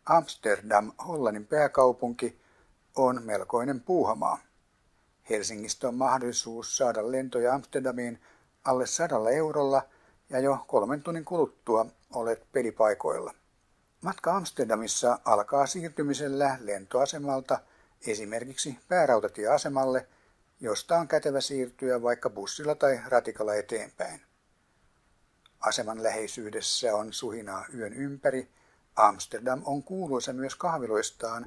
Amsterdam, Hollannin pääkaupunki, on melkoinen puuhamaa. Helsingistä on mahdollisuus saada lentoja Amsterdamiin alle 100 eurolla ja jo 3 tunnin kuluttua olet pelipaikoilla. Matka Amsterdamissa alkaa siirtymisellä lentoasemalta esimerkiksi päärautatieasemalle, josta on kätevä siirtyä vaikka bussilla tai ratikalla eteenpäin. Aseman läheisyydessä on suhinaa yön ympäri. Amsterdam on kuuluisa myös kahviloistaan,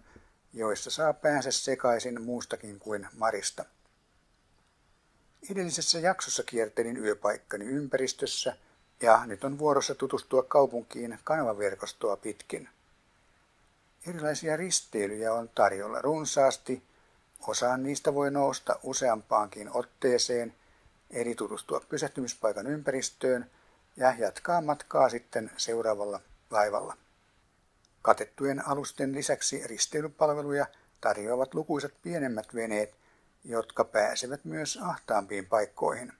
joissa saa päänsä sekaisin muustakin kuin marista. Edellisessä jaksossa kiertelin yöpaikkani ympäristössä ja nyt on vuorossa tutustua kaupunkiin kanavaverkostoa pitkin. Erilaisia risteilyjä on tarjolla runsaasti. Osaan niistä voi nousta useampaankin otteeseen, eli tutustua pysähtymispaikan ympäristöön ja jatkaa matkaa sitten seuraavalla laivalla. Katettujen alusten lisäksi risteilypalveluja tarjoavat lukuisat pienemmät veneet, jotka pääsevät myös ahtaampiin paikkoihin.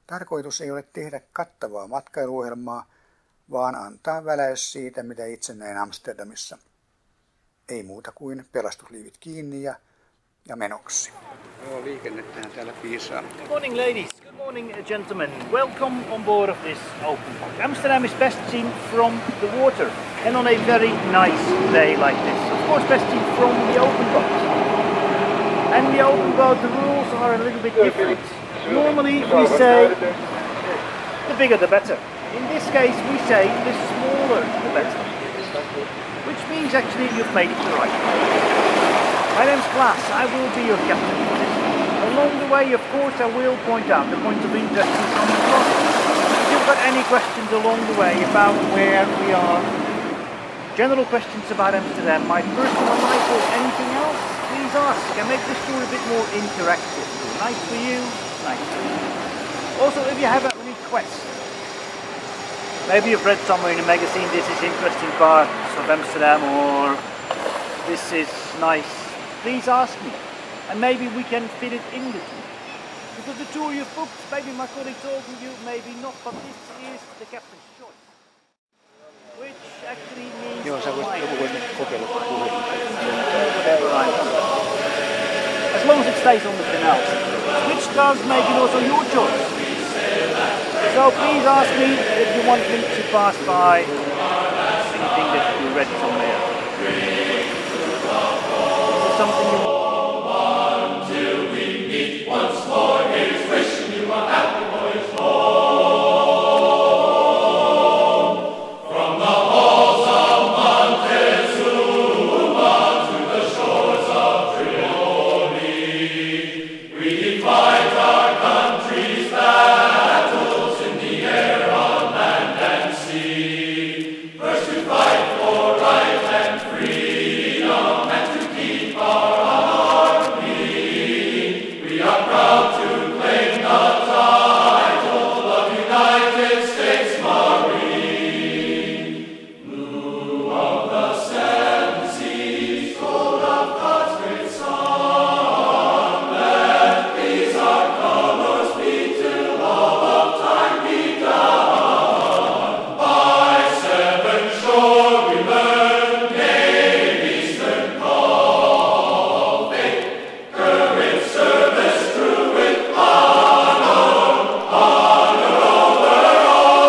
Tarkoitus ei ole tehdä kattavaa matkailuohjelmaa, vaan antaa väläys siitä, mitä itse näin Amsterdamissa. Ei muuta kuin pelastusliivit kiinni ja menoksi. Joo, liikennettähän täällä piisaa. Good morning ladies, good morning gentlemen. Welcome on board of this open boat. Amsterdam is best seen from the water and on a very nice day like this. Of course best seen from the open boat. And the open boat, the rules are a little bit different. Normally we say the bigger the better. In this case we say the smaller the better. Which means actually you've made it the right way. My name's Klaas, I will be your captain. Along the way, of course, I will point out the points of interest in some of the process. If you've got any questions along the way about where we are, general questions about Amsterdam, my personal life or anything else, please ask and make this tour a bit more interactive. Nice for you, nice for me. Also, if you have a request, maybe you've read somewhere in a magazine this is interesting parts of Amsterdam or this is nice, please ask me and maybe we can fit it in the tour. Because the tour you've booked, maybe my colleague told you, maybe not, but this is the captain's choice. Which actually means whatever I want. As long as it stays on the canal. Which does make it also your choice. So please ask me if you want me to pass by anything that you read somewhere. Is there something you want? Until we meet once more, here's wishing you a happy voyage home. From the halls of Montezuma to the shores of Tripoli, we fight our country's battles in the air, on land and sea. First to fight for right and freedom, and to keep our honor clean. We are proud to claim the title of United States Marine. Blue of the seven seas, gold of God's great song, let these our colors be till all of time be done. By seven shore we learn gay Eastern call, faith, courage, service, true with honor, honor over all.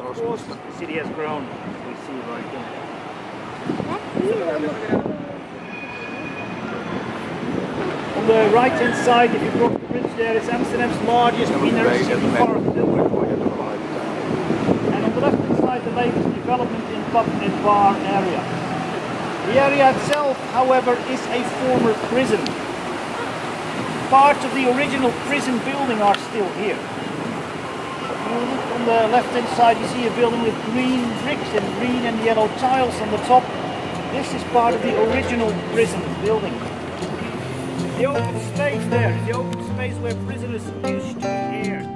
Of course, the city has grown, as we see right there. On the right hand side, if you cross the bridge there, is Amsterdam's largest inner city park building. And on the left hand side, the latest development in pub and bar area. The area itself, however, is a former prison. Parts of the original prison building are still here. If you look on the left hand side, you see a building with green bricks and green and yellow tiles on the top. This is part of the original prison building. The open space there is the open space where prisoners used to air.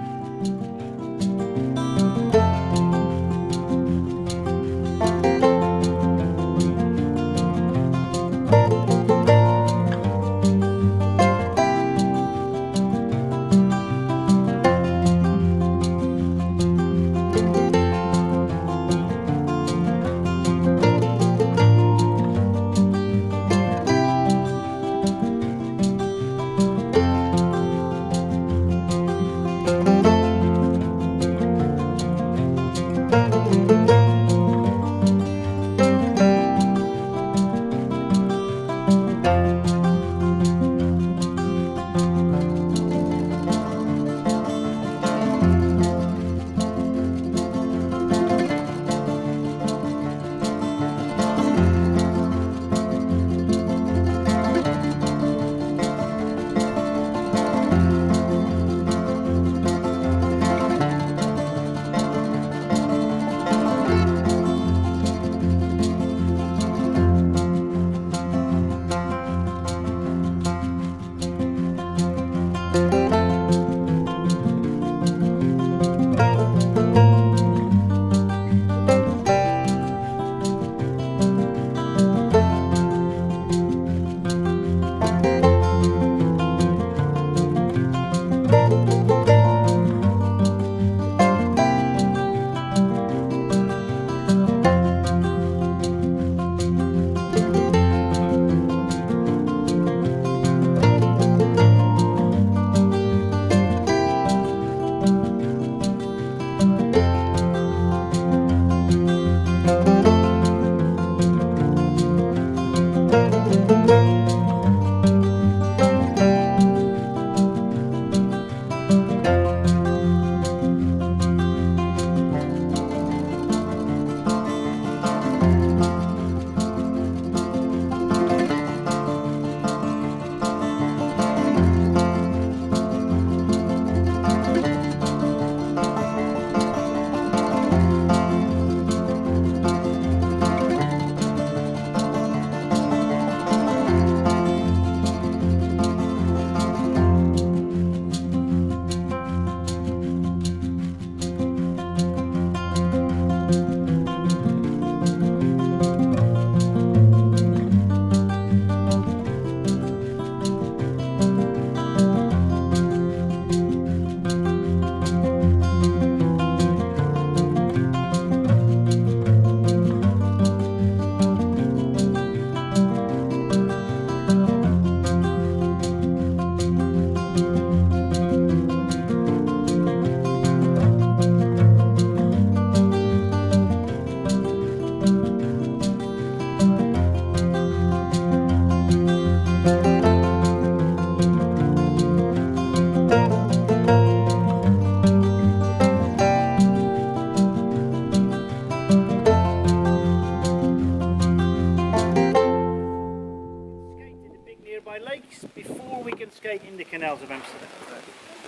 can skate in the canals of Amsterdam.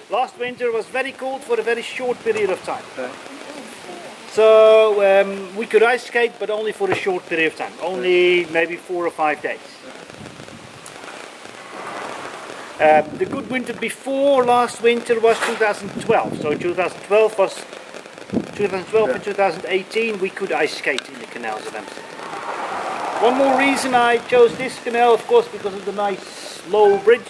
Last winter was very cold for a very short period of time. So we could ice skate, but only for a short period of time, only maybe 4 or 5 days. The good winter before last winter was 2012. So 2012 and 2018 we could ice skate in the canals of Amsterdam. One more reason I chose this canal, of course, because of the nice low bridge.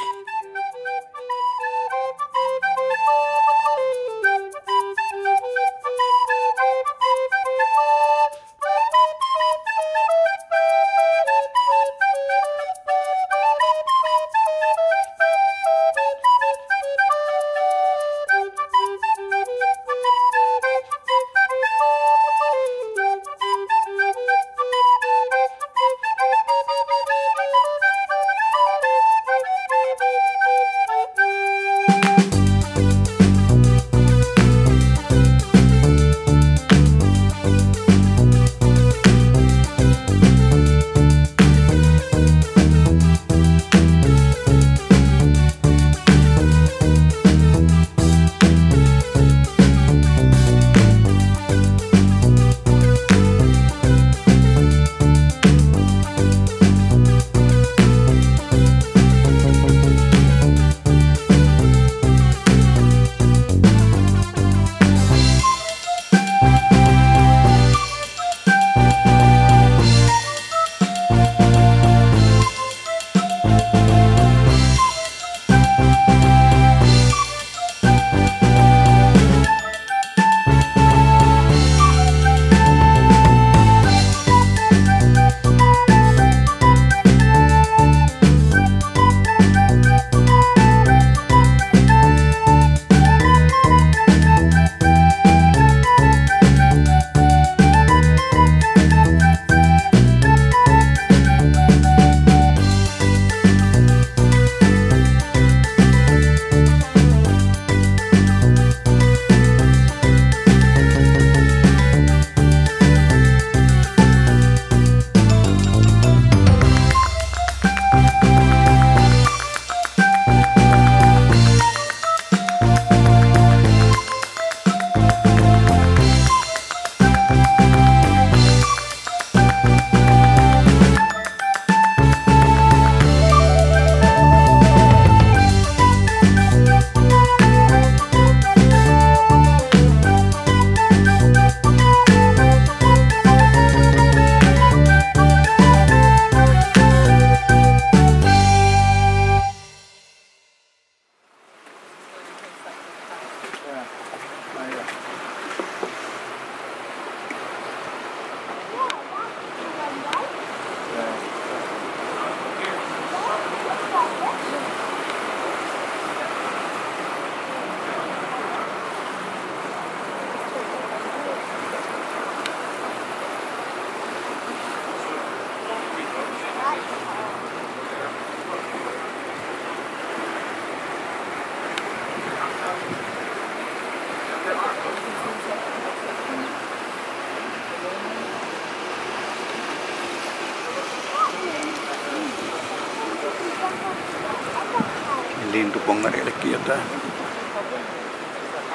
Lintupongareillekin jotain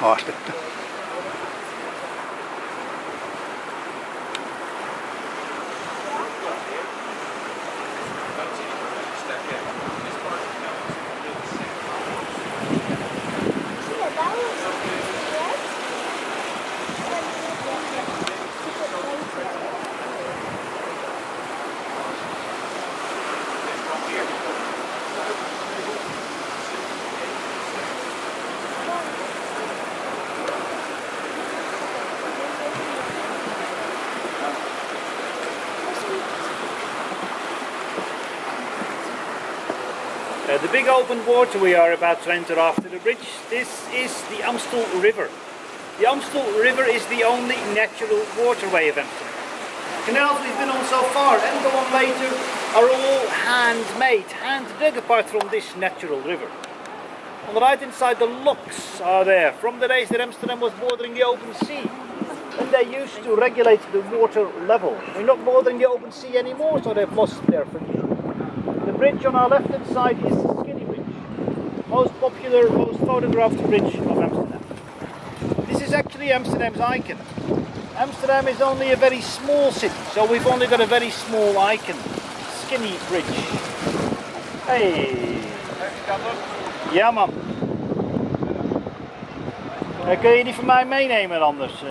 haastetta. The big open water we are about to enter after the bridge, this is the Amstel River. The Amstel River is the only natural waterway of Amsterdam. Canals we've been on so far and go on later are all handmade, hand dug apart from this natural river. On the right hand side the locks are there from the days that Amsterdam was bordering the open sea. And they used to regulate the water level. We're not bordering the open sea anymore, so they've lost their function. The bridge on our left hand side is the skinny bridge. most popular, most photographed bridge of Amsterdam. This is actually Amsterdam's icon. Amsterdam is only a very small city, so we've only got a very small icon. Skinny bridge. Hey! Ja man. Kun je die van mij meenemen anders?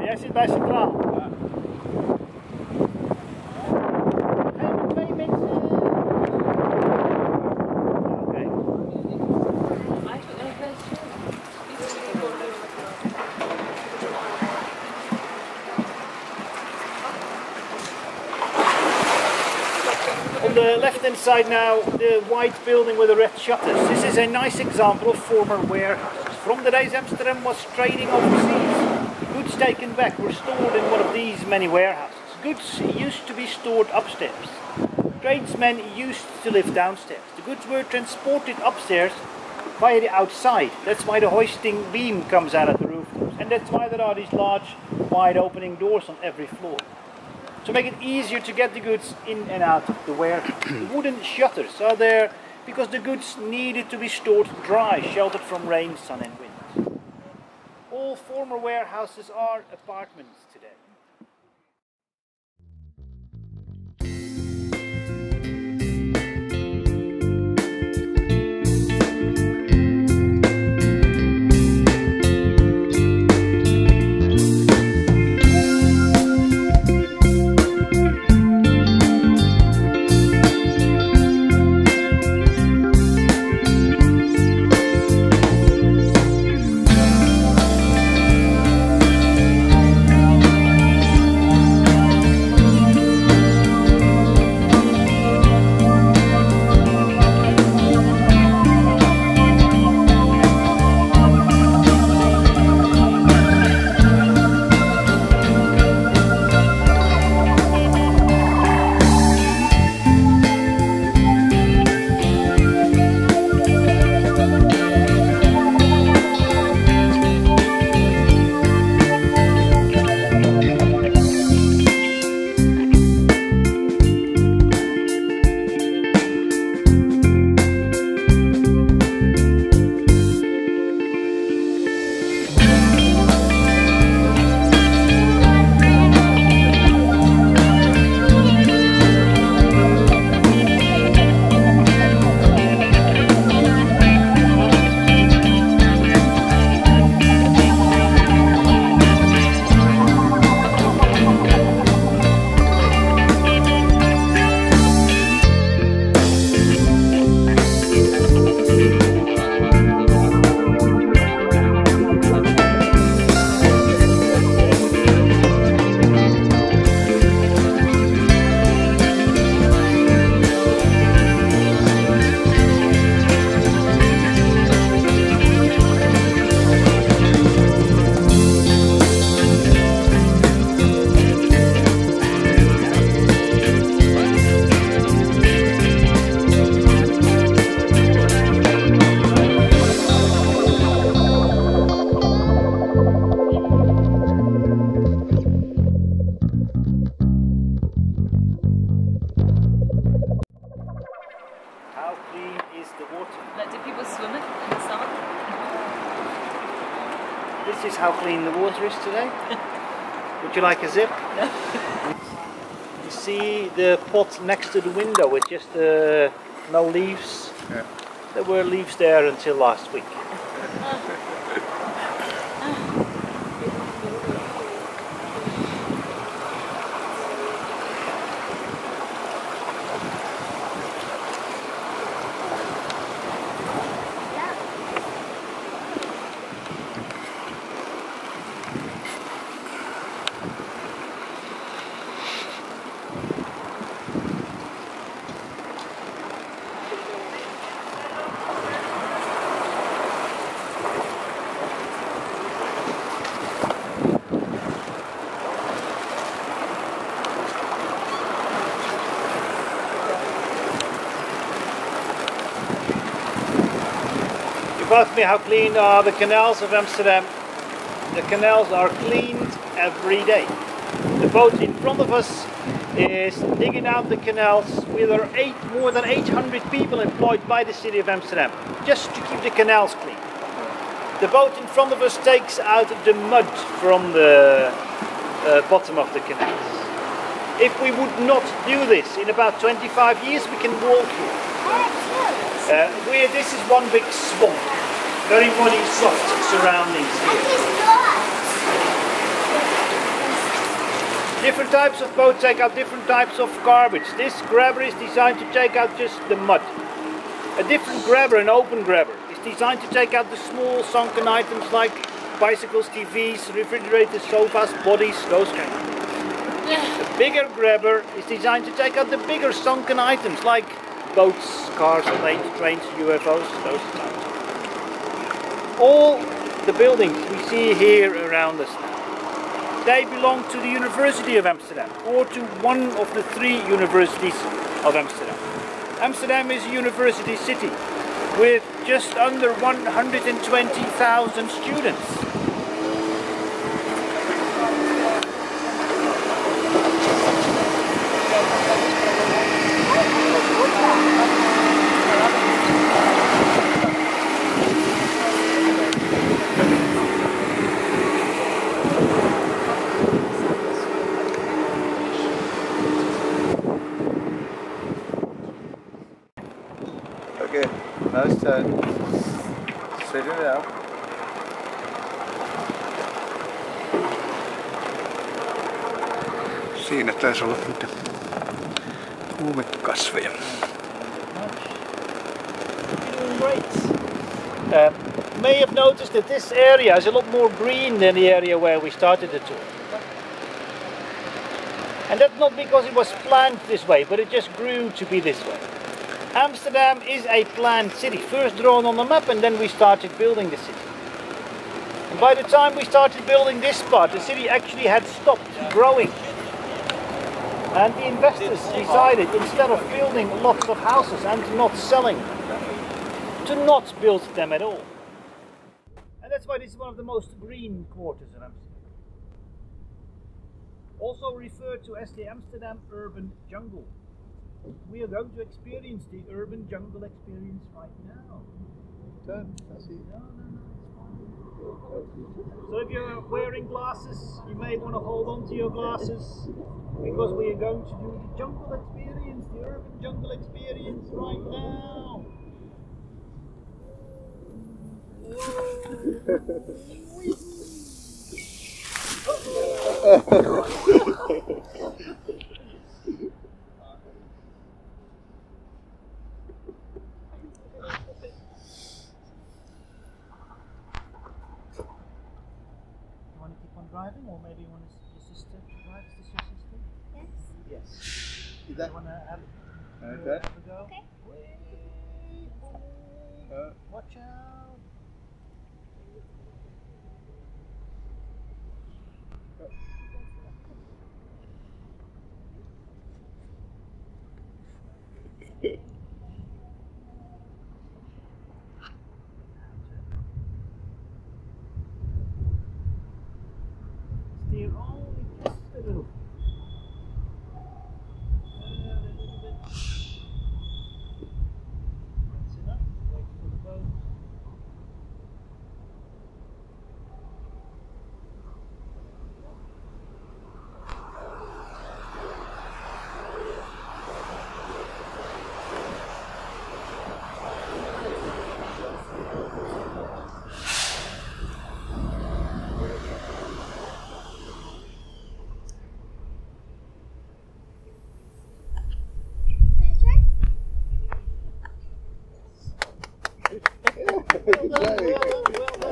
Jij zit bij Centraal. Twee mensen. Oké. On the left hand side now, the white building with the red shutters. This is a nice example of former warehouses. From the days Amsterdam was trading overseas, goods taken back were stored in one of these many warehouses. Goods used to be stored upstairs. Tradesmen used to live downstairs. The goods were transported upstairs via the outside. That's why the hoisting beam comes out of the rooftops. And that's why there are these large, wide opening doors on every floor. To make it easier to get the goods in and out of the warehouse. The wooden shutters are there because the goods needed to be stored dry, sheltered from rain, sun and wind. All former warehouses are apartments today. This is how clean the water is today. Would you like a zip? No. You see the pot next to the window with just no leaves? Yeah. There were leaves there until last week. You asked me how clean are the canals of Amsterdam. The canals are cleaned every day. The boat in front of us is digging out the canals. There are more than 800 people employed by the city of Amsterdam just to keep the canals clean. The boat in front of us takes out the mud from the bottom of the canals. If we would not do this, in about 25 years we can walk here. This is one big swamp. Very muddy, soft surroundings here. Different types of boats take out different types of garbage. This grabber is designed to take out just the mud. A different grabber, an open grabber, is designed to take out the small sunken items like bicycles, TVs, refrigerators, sofas, bodies, those kind of things. A bigger grabber is designed to take out the bigger sunken items like boats, cars, planes, trains, UFOs, those types. All the buildings we see here around us now, they belong to the University of Amsterdam, or to one of the 3 universities of Amsterdam. Amsterdam is a university city with just under 120,000 students. Okay, now it's time. Sit it out. Siinä taisi olla niitä huumekasveja. May have noticed that this area is a lot more green than the area where we started the tour. And that's not because it was planned this way, but it just grew to be this way. Amsterdam is a planned city, first drawn on the map, and then we started building the city. And by the time we started building this part, the city actually had stopped growing. And the investors decided, instead of building lots of houses and not selling them, to not build them at all. And that's why this is one of the most green quarters in Amsterdam. Also referred to as the Amsterdam urban jungle. We are going to experience the urban jungle experience right now. Done. I see. No, it's fine. So if you're wearing glasses, you may want to hold on to your glasses, because we are going to do the jungle experience, the urban jungle experience right now. Driving, or maybe you want your sister to drive? Is this your sister? Yes. Yes. Is that? You want to have Okay. a go? Okay. Watch out. Steer only just a little. That's enough. Wait for the boat.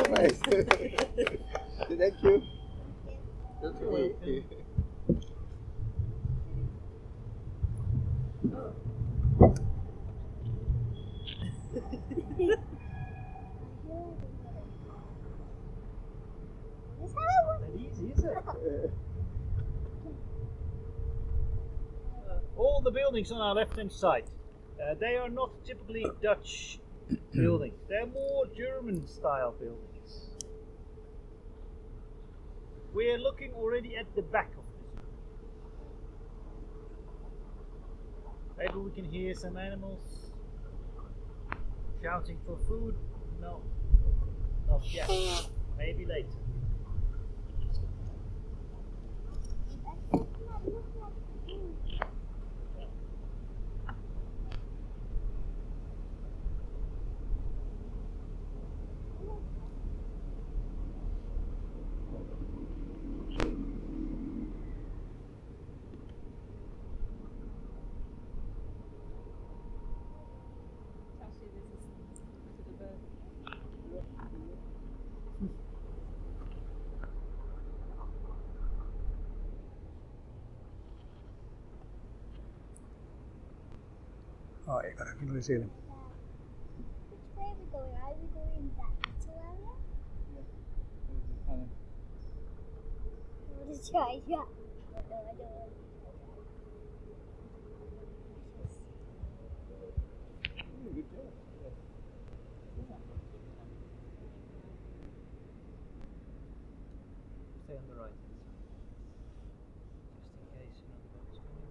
Nice. Thank you. Okay. Easy, is it? All the buildings on our left-hand side, they are not typically Dutch buildings. They're more German-style buildings. We are looking already at the back of this. Maybe we can hear some animals shouting for food. No, not yet. Maybe later. Aikanakin oli siellä. Which way are we going? Are we going that little area? I want to try that. No, I don't want to. Stay on the right. Just in case another boat's coming.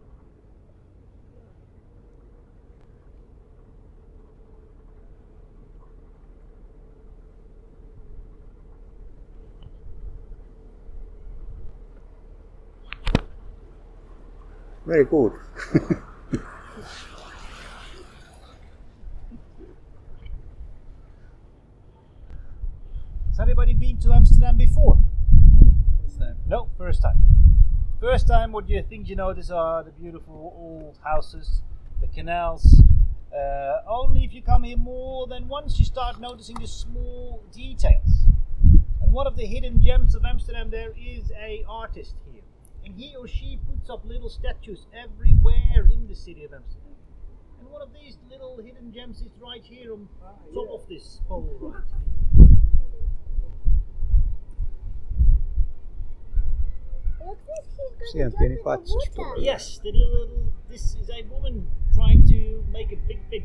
Very good. Has anybody been to Amsterdam before? First time. No, first time. First time, what do you think you notice are the beautiful old houses, the canals. Only if you come here more than once you start noticing the small details. And one of the hidden gems of Amsterdam, there is an artist here. And he or she puts up little statues everywhere in the city of Amsterdam. And one of these little hidden gems is right here on top of this pole right here. Look, she's Siellä going pieni to jump in patsas the water. tulee. Yes, this is a woman trying to make a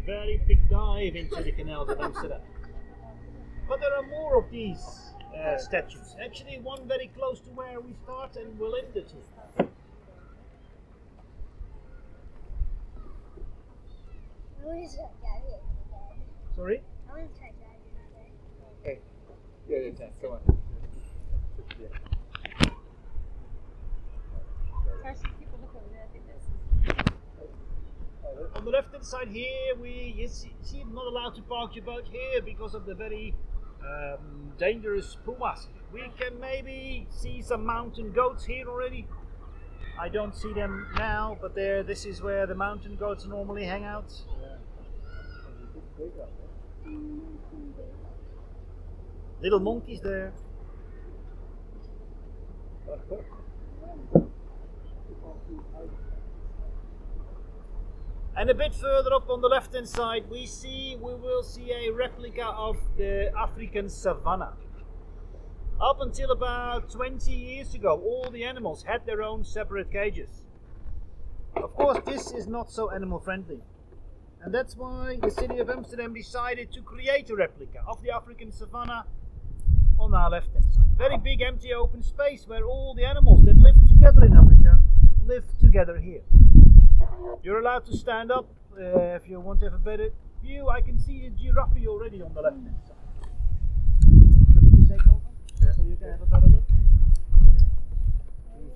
very big dive into the canals of Amsterdam. But there are more of these statues. Actually, one very close to where we start and we'll end it here. I want to try diving again. Sorry? I want to try diving again. Okay. Yeah, come on. Yeah. On the left hand side here, you see not allowed to park your boat here because of the very dangerous pumas. We can maybe see some mountain goats here already. I don't see them now, but this is where the mountain goats normally hang out. Little monkeys there. And a bit further up on the left hand side we will see a replica of the African savanna. Up until about 20 years ago, all the animals had their own separate cages. Of course, this is not so animal friendly. And that's why the city of Amsterdam decided to create a replica of the African savanna on our left hand side. Very big empty open space where all the animals that live together in Africa live together here. You're allowed to stand up if you want to have a better view. I can see the giraffe already on the left hand side. Can we take over? Yeah. So you can have a better look.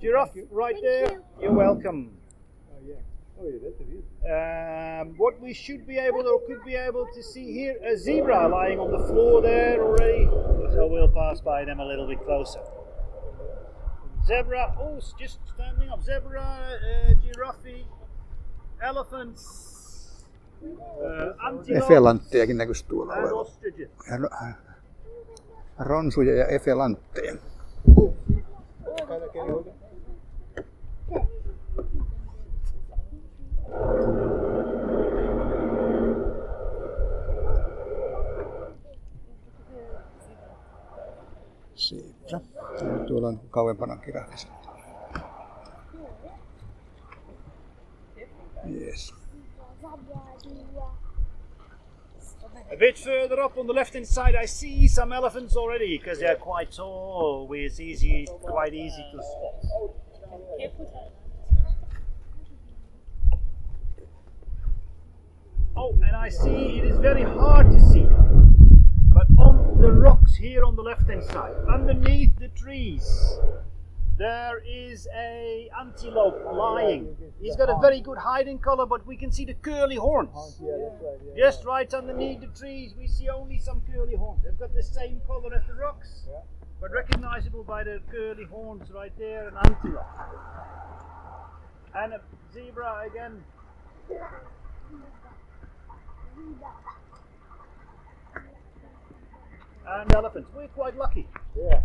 Giraffe right there. You're welcome. Oh yeah. Oh yeah, that's a view. What we should be able or could be able to see here, a zebra lying on the floor there already. So we'll pass by them a little bit closer. Zebra, oh, just standing up. Zebra, giraffe, elephants, antelope, Efelanttejakin näkyisi tuolla and olevan. ostriches. Ronsuja ja efelantteja. Zebra. Tuolla on kauempana kirahvi. Yes. A bit further up on the left hand side I see some elephants already because they're quite tall. It's quite easy to spot. Oh, and I see it is very hard to see. But on the rocks here on the left hand side, underneath the trees, there is a antelope lying. He's got a very good hiding color, but we can see the curly horns. Just right underneath the trees, we see only some curly horns. They've got the same color as the rocks, but recognizable by the curly horns right there, an antelope. And a zebra again. And elephants. We're quite lucky. Yeah.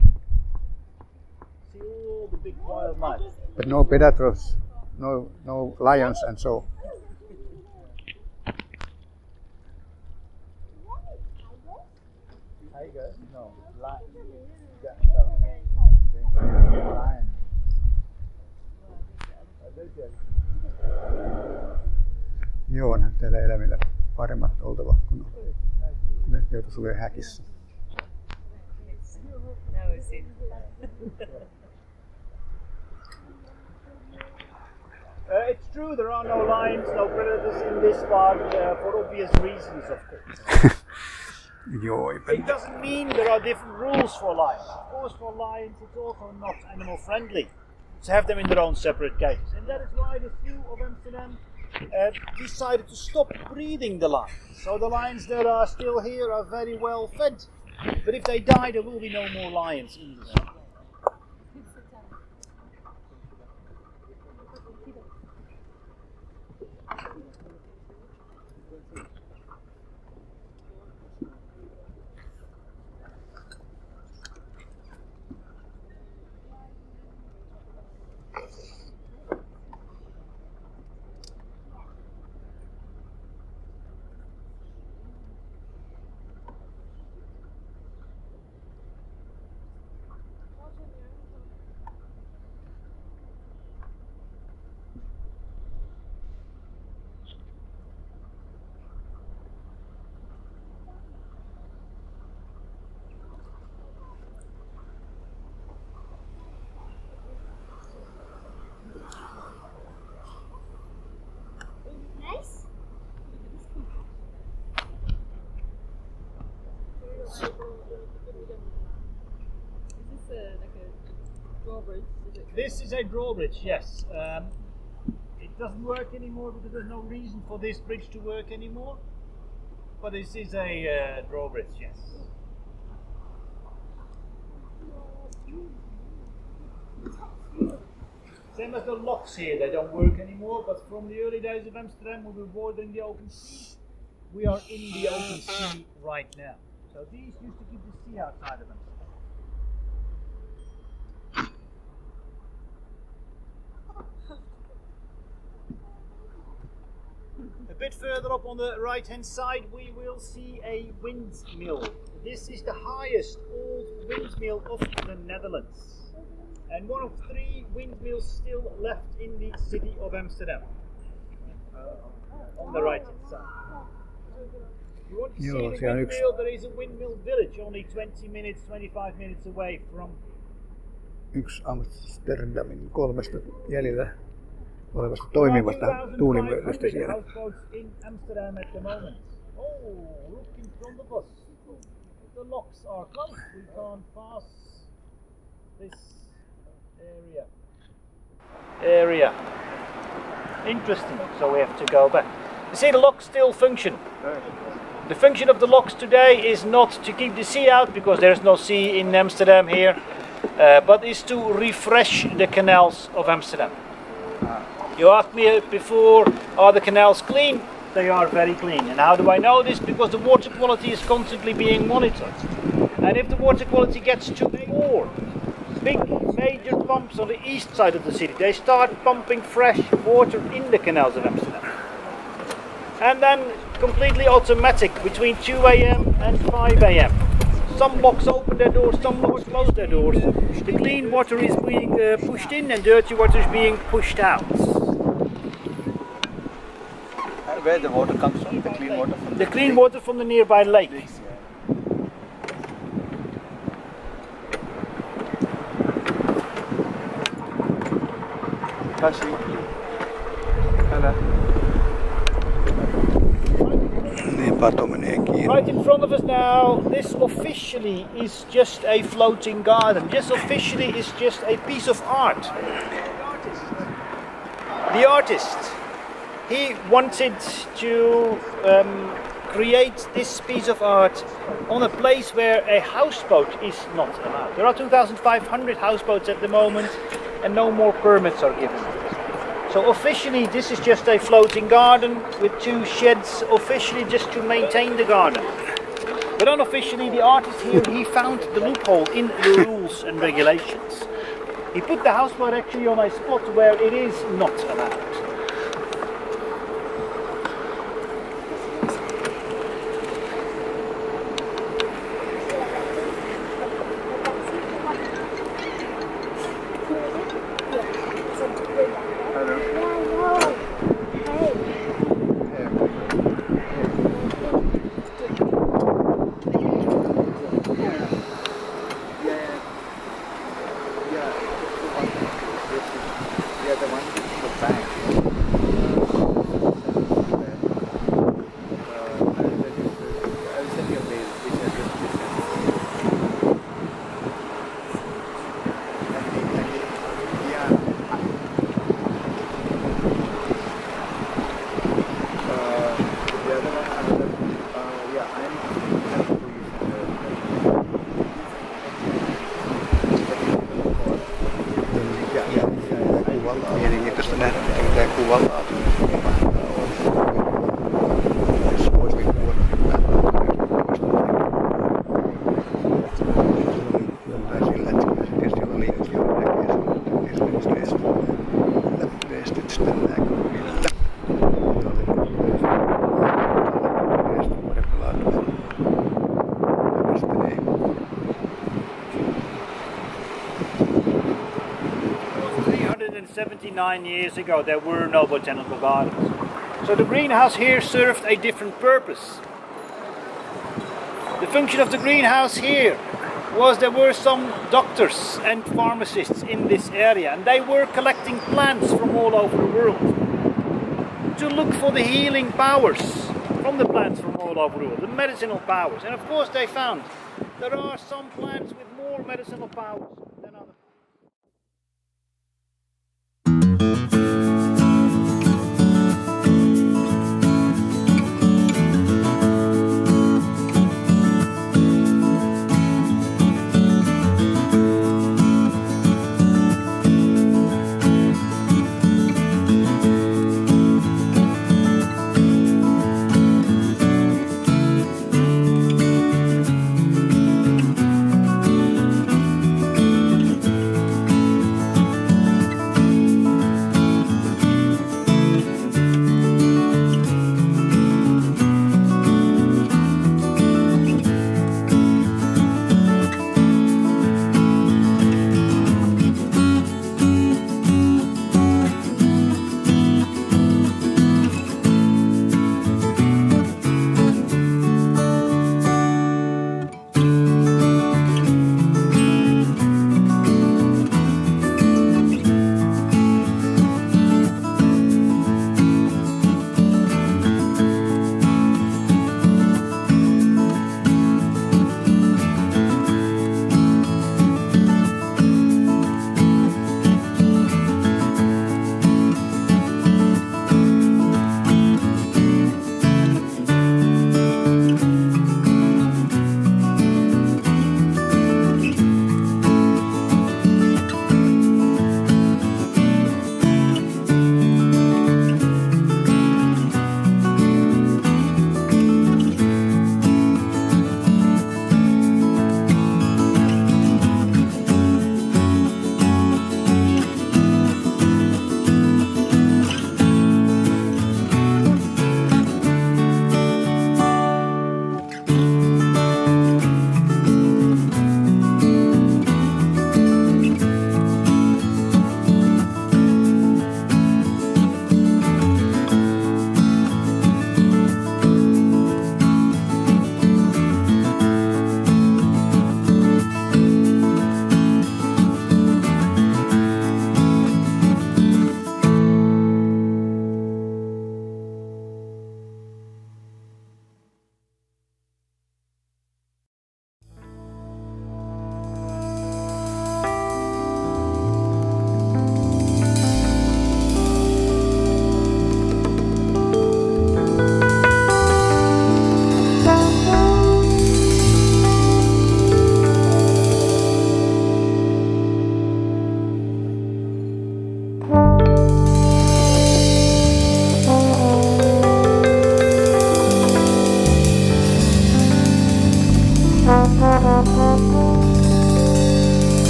See all the big wildlife. But no predators, no lions and so. Tiger? No. Lion. Joo, onhan täällä eläimillä paremmat oltava, kun ne joutuisi olemaan häkissä. It's true there are no lions, no predators in this park for obvious reasons, of course. Joo, It doesn't mean there are different rules for lions. Of course, for lions it's also not animal friendly to have them in their own separate cages. And that is why the zoo of Amsterdam decided to stop breeding the lions. So the lions that are still here are very well fed. But if they die, there will be no more lions in the zoo. This is a drawbridge, yes. It doesn't work anymore because there's no reason for this bridge to work anymore. But this is a drawbridge, yes. Same as the locks here, they don't work anymore, but from the early days of Amsterdam when we were bordering the open sea, we are in the open sea right now. So these used to keep the sea outside of Amsterdam. A bit further up on the right hand side we will see a windmill. This is the highest old windmill of the Netherlands. And one of 3 windmills still left in the city of Amsterdam. On the right hand side. If you want to see the windmill, there is a windmill village only 20 minutes, 25 minutes away from. Yksi Amsterdamin 3 jäljellä olevasta toimivasta tuulimyllystä siellä. In Amsterdam at the moment. Oh, look in front of us. The locks are closed. We can't pass this area. Interesting. So we have to go back. You see, the locks still function. The function of the locks today is not to keep the sea out because there's no sea in Amsterdam here, but is to refresh the canals of Amsterdam. You asked me before, are the canals clean? They are very clean. And how do I know this? Because the water quality is constantly being monitored. And if the water quality gets too poor, big major pumps on the east side of the city, they start pumping fresh water in the canals of Amsterdam. And then completely automatic between 2 AM and 5 AM. Some locks open their doors, some locks close their doors. The clean water is being pushed in and dirty water is being pushed out. Where the water comes from? The clean water from the clean water from the nearby lake. Kashi. Hello. Niin pato menee kiinni. Right in front of us now, this officially is just a floating garden. This officially is just a piece of art. The artist, he wanted to create this piece of art on a place where a houseboat is not allowed. There are 2,500 houseboats at the moment and no more permits are given. So officially this is just a floating garden with 2 sheds, officially just to maintain the garden. But unofficially the artist here, he found the loophole in the rules and regulations. He put the houseboat actually on a spot where it is not allowed. Mielenkiintoista nähdä, miten tämä kuvan laatu jos voisi kuulla tai sillä, että se tietysti on linkki, joka näkee sun esitetystä näkyvillä. Years ago there were no botanical gardens. So the greenhouse here served a different purpose. The function of the greenhouse here was there were some doctors and pharmacists in this area and they were collecting plants from all over the world to look for the healing powers from the plants from all over the world, the medicinal powers. And of course they found there are some plants with more medicinal powers than others.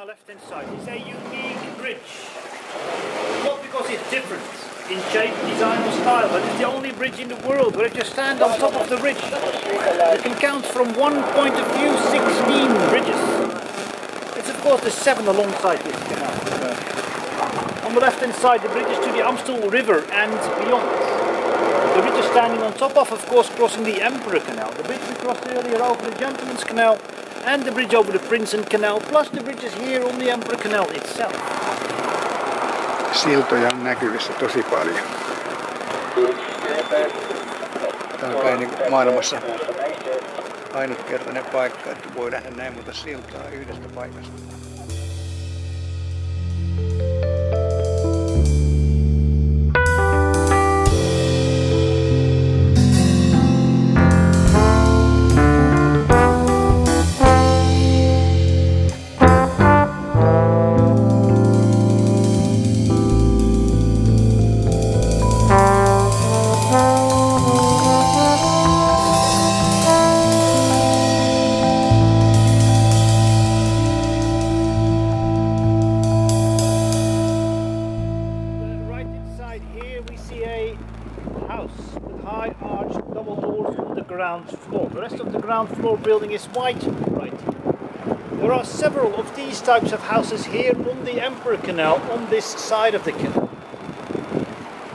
my left hand side is a unique bridge. Not because it's different in shape, design or style, but it's the only bridge in the world where if you stand on top of the ridge, you can count from one point of view 16 bridges. It's of course the 7 alongside this canal. On the left hand side the bridge is to the Amstel River and beyond. The bridge is standing on top of course crossing the Emperor Canal. The bridge we crossed earlier over the Gentleman's Canal and the bridge over the Prinsen Canal, plus the bridges here on the Emperor Canal itself. Siltoja on näkyvissä tosi paljon. Tämä on kai niin maailmassa ainutkertainen paikka, että voi nähdä näin monta siltaa yhdestä paikasta. The rest of the ground floor building is white right here. There are several of these types of houses here on the Emperor Canal on this side of the canal.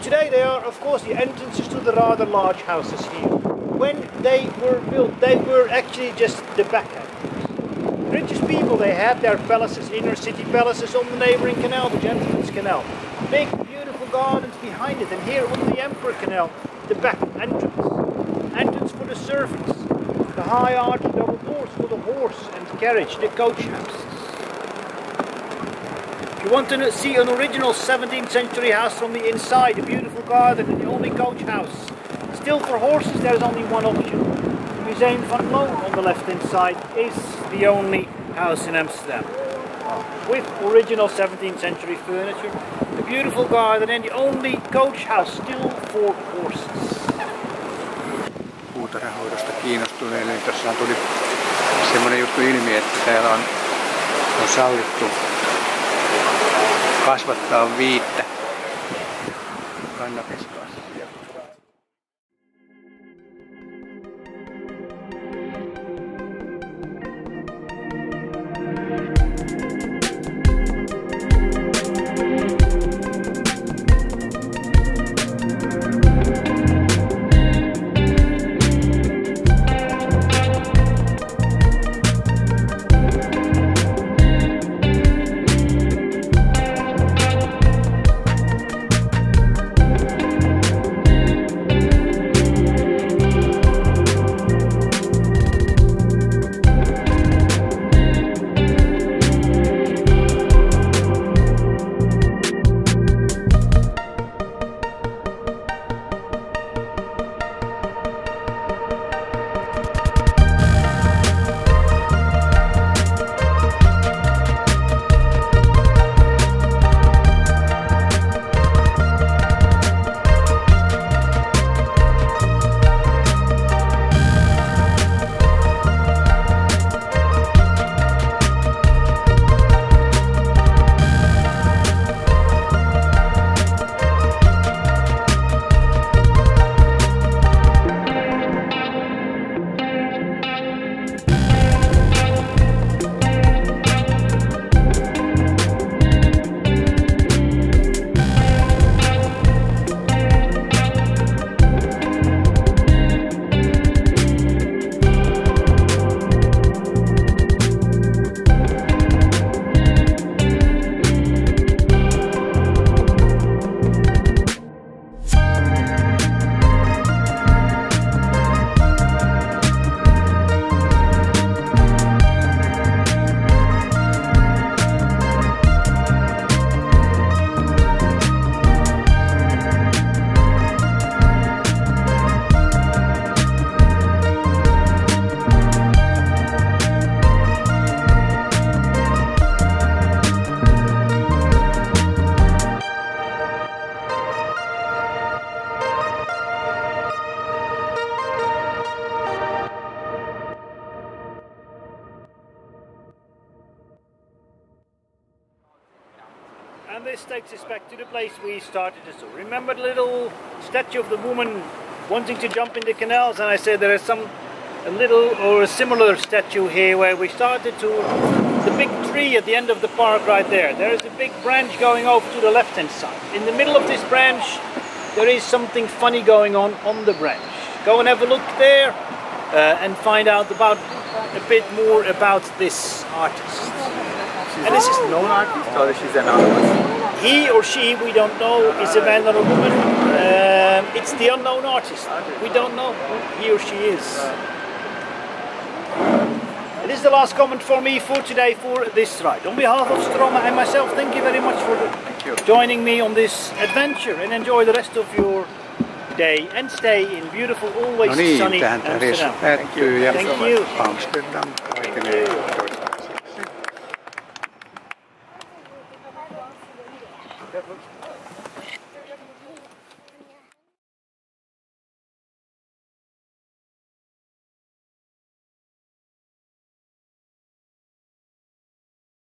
Today they are of course the entrances to the rather large houses here. When they were built they were actually just the back entrance. Richest people, they had their palaces, inner city palaces on the neighbouring canal, the Gentleman's Canal. Big beautiful gardens behind it, and here on the Emperor Canal the back entrance. Entrance for the servants, the high arched double doors for the horse and carriage, the coach houses. If you want to see an original 17th century house from the inside, a beautiful garden and the only coach house, still for horses there is only one option. Museum van Loon on the left hand side is the only house in Amsterdam. With original 17th century furniture, a beautiful garden and the only coach house still for horses. Puutarhahoidosta kiinnostuneille, niin tuossa tuli semmoinen juttu ilmi, että täällä on sallittu kasvattaa 5 kannabiskasvia. this takes us back to the place we started the story. Remember the little statue of the woman wanting to jump in the canals? And I said there is a little or a similar statue here where we started to the big tree at the end of the park right there. There is a big branch going over to the left hand side. In the middle of this branch there is something funny going on the branch. Go and have a look there and find out about a bit more about this artist. And this is a known artist or she's anonymous? He or she, we don't know, is a man or a woman. It's the unknown artist. We don't know who he or she is. This is the last comment for me for today for this ride. On behalf of Stroma and myself, thank you very much for joining me on this adventure and enjoy the rest of your day and stay in beautiful, always sunny Amsterdam. Thank you. Thank you. Amsterdam kaikille toistaiseksi.